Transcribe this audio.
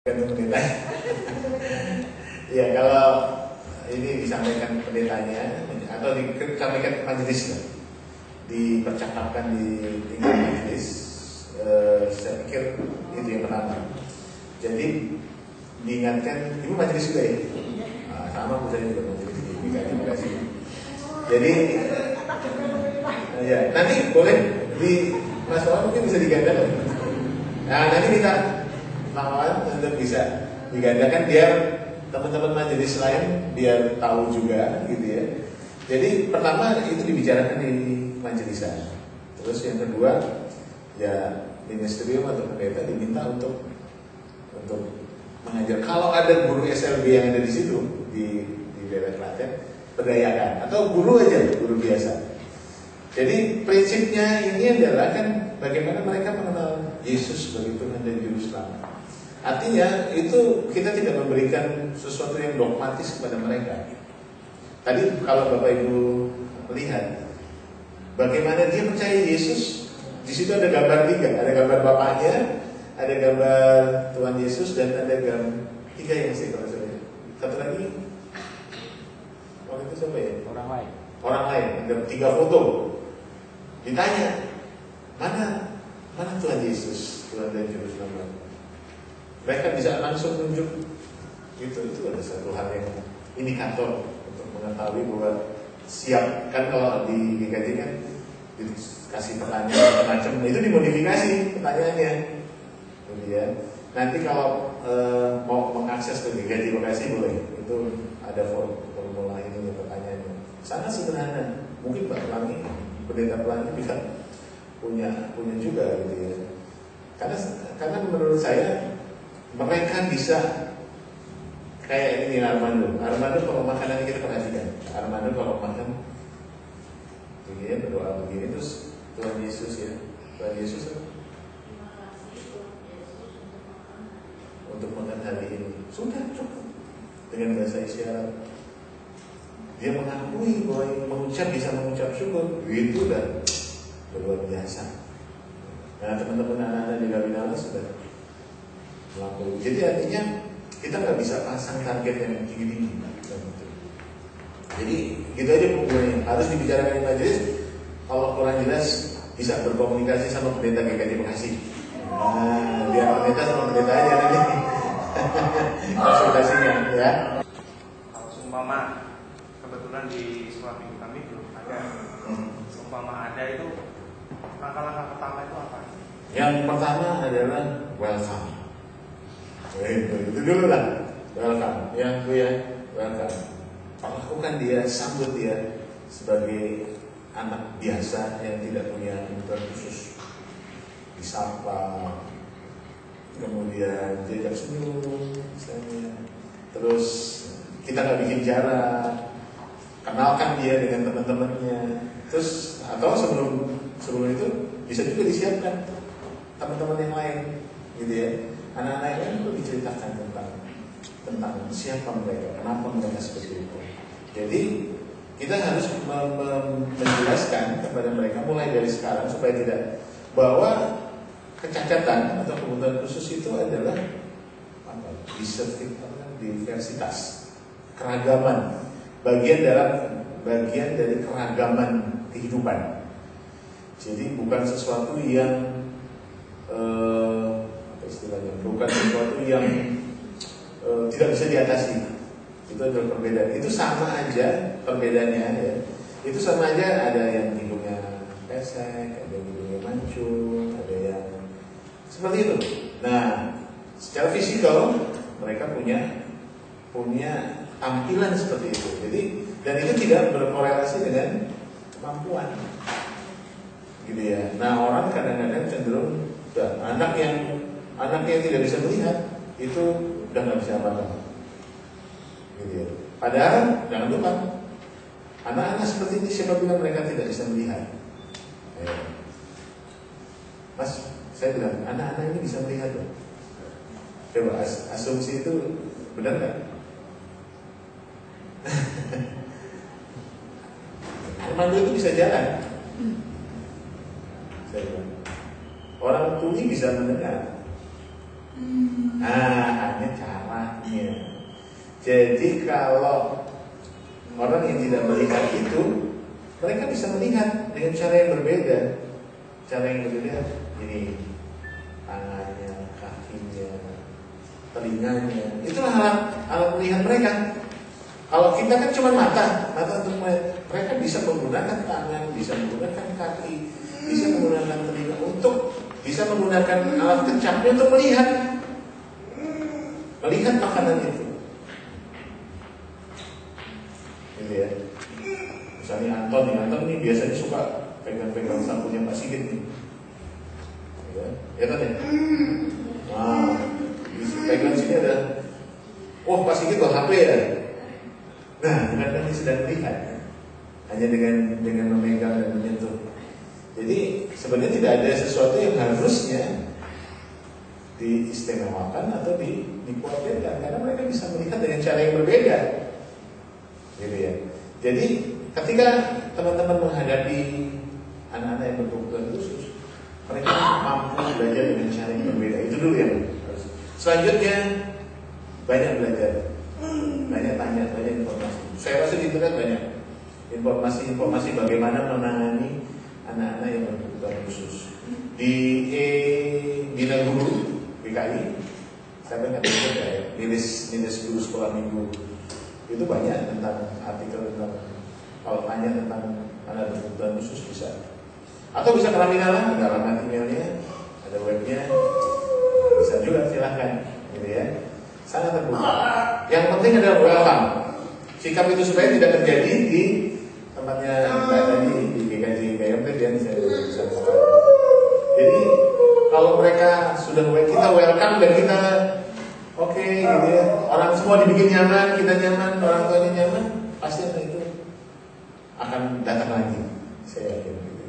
Pendeta. Ya, kalau ini disampaikan pendetanya atau disampaikan ke majelis lah, dipercakapkan di tingkat majelis, saya pikir itu yang pertama. Jadi diingatkan, ibu majelis juga ya? Nah, sama bu saya juga majelis di terima kasih. Jadi ya, nanti boleh di masalah mungkin bisa digandakan. Nah, nanti minta lawan untuk bisa digandakan biar teman-teman majelis lain biar tahu juga gitu ya. Jadi pertama itu dibicarakan di majelisan. Terus yang kedua ya ministerium atau pendeta diminta untuk mengajar. Kalau ada guru SLB yang ada di situ di daerah Klaten, berdayakan atau guru aja, guru biasa. Jadi prinsipnya ini adalah kan bagaimana mereka mengenal Yesus sebagai Tuhan dan Juru Selamat. Artinya itu kita tidak memberikan sesuatu yang dogmatis kepada mereka. Tadi kalau Bapak Ibu melihat bagaimana dia percaya Yesus, di situ ada gambar tiga, ada gambar Bapaknya, ada gambar Tuhan Yesus dan ada gambar tiga yang sih kalau saya. Satu lagi, itu siapa ya? Orang lain, ada tiga foto. Ditanya, mana Tuhan Yesus, Tuhan dan Juru Selamat? Mereka bisa langsung tunjuk itu ada satu hal yang indikator untuk mengetahui bahwa siap. Kan kalau di GKJ kan dikasih pertanyaan macam itu dimodifikasi pertanyaannya kemudian nanti kalau mau mengakses ke GKJ Bekasi boleh, itu ada formula ini pertanyaannya sangat sederhana. Mungkin Pak Pelangi, pendeta Pelangi bisa punya juga gitu ya, karena menurut saya mereka bisa kayak ini Armando kalau makanan kita perhatikan. Armando kalau makan begini berdoa begini terus Tuhan Yesus ya, Tuhan Yesus untuk makan hari ini sudah cukup dengan bahasa isyarat. Dia mengakui bahwa bisa mengucap syukur, itu udah luar biasa. Nah teman-teman anak-anak di Gabinala sudah melampaui. Jadi artinya kita nggak bisa pasang target yang tinggi-tinggi. Jadi gitu aja pokoknya. Harus dibicarakan di majelis. Kalau kurang jelas bisa berkomunikasi sama pendeta GKJ Bekasi. Nah, biar pendeta sama pendeta aja nanti konsultasinya ya. Kalau seumpama kebetulan di sekolah minggu kami belum ada. Seumpama ada itu langkah-langkah pertama itu apa? Yang pertama adalah welcome. Itu dulu lah, welcome. Yang kedua welcome. Perlakukan dia, sambut dia sebagai anak biasa yang tidak punya kebutuhan khusus. Disapa, kemudian diajak senyum, misalnya. Terus kita nggak bikin jarak, kenalkan dia dengan teman-temannya. Terus atau sebelum itu bisa juga disiapkan teman-teman yang lain, gitu ya. Anak-anak yang perlu diceritakan tentang siapa mereka, kenapa mereka seperti itu. Jadi kita harus menjelaskan kepada mereka mulai dari sekarang supaya tidak bahwa kecacatan atau kebutuhan khusus itu adalah diversitas, keragaman, bagian dari keragaman kehidupan. Jadi bukan sesuatu yang istilahnya bukan sesuatu yang tidak bisa diatasi. Itu adalah perbedaan. Itu sama aja perbedaannya ya. Itu sama aja, ada yang hidungnya pesek, ada yang hidungnya mancung, ada yang seperti itu. Nah, secara fisikal mereka punya tampilan seperti itu. Jadi dan itu tidak berkorelasi dengan kemampuan, gitu ya. Nah, orang kadang-kadang cenderung anak yang tidak bisa melihat itu udah nggak bisa apa-apa, gitu ya. Padahal jangan lupa anak-anak seperti ini siapa bilang mereka tidak bisa melihat? Mas, saya bilang anak-anak ini bisa melihat loh. Coba asumsi itu benar nggak? Armando itu bisa jalan. Saya bilang orang tuli bisa mendengar. Jadi kalau orang yang tidak melihat itu, mereka bisa melihat dengan cara yang berbeda. Cara yang berbeda, ini tangannya, kakinya, telinganya, itulah alat melihat mereka. Kalau kita kan cuma mata untuk melihat. Mereka bisa menggunakan tangan, bisa menggunakan kaki, bisa menggunakan telinga bisa menggunakan alat kecapnya untuk melihat makanan itu. Gitu ya. Misalnya Anton nih biasanya suka pegang-pegang sapunya Pak Sigit nih. Ya kan ya? Nah, pegang sini ada. Oh, Pak Sigit bawa HP ya. Nah, bukan dia sedang melihat. Hanya dengan memegang dan menyentuh. Jadi sebenarnya tidak ada sesuatu yang harusnya diistimewakan atau dikuatkan karena mereka bisa melihat dengan cara yang berbeda. Gitu ya. Jadi ketika teman-teman menghadapi anak-anak yang berkebutuhan khusus, mereka mampu belajar dengan cara yang berbeda. Itu dulu yang harus. Selanjutnya banyak belajar, banyak tanya, banyak informasi. Saya rasa di internet banyak informasi bagaimana menangani anak-anak yang berkebutuhan khusus. Di Bina Guru PKI, saya ingat ya, nilis guru sekolah minggu itu banyak tentang artikel tentang kalau tanya tentang anak berkebutuhan khusus bisa. Atau bisa ke Raminala, ada alamat emailnya, ada webnya, bisa juga silahkan, gitu ya. Sangat terbuka. Yang penting adalah welcome. Sikap itu supaya tidak terjadi di tempatnya tadi di GKJ KMP dan saya bisa mengatakan. Jadi kalau mereka sudah kita welcome dan kita oke, gitu ya. Orang semua dibikin nyaman, kita nyaman, orang tuanya nyaman, pasti itu akan datang lagi. Saya yakin. Gitu.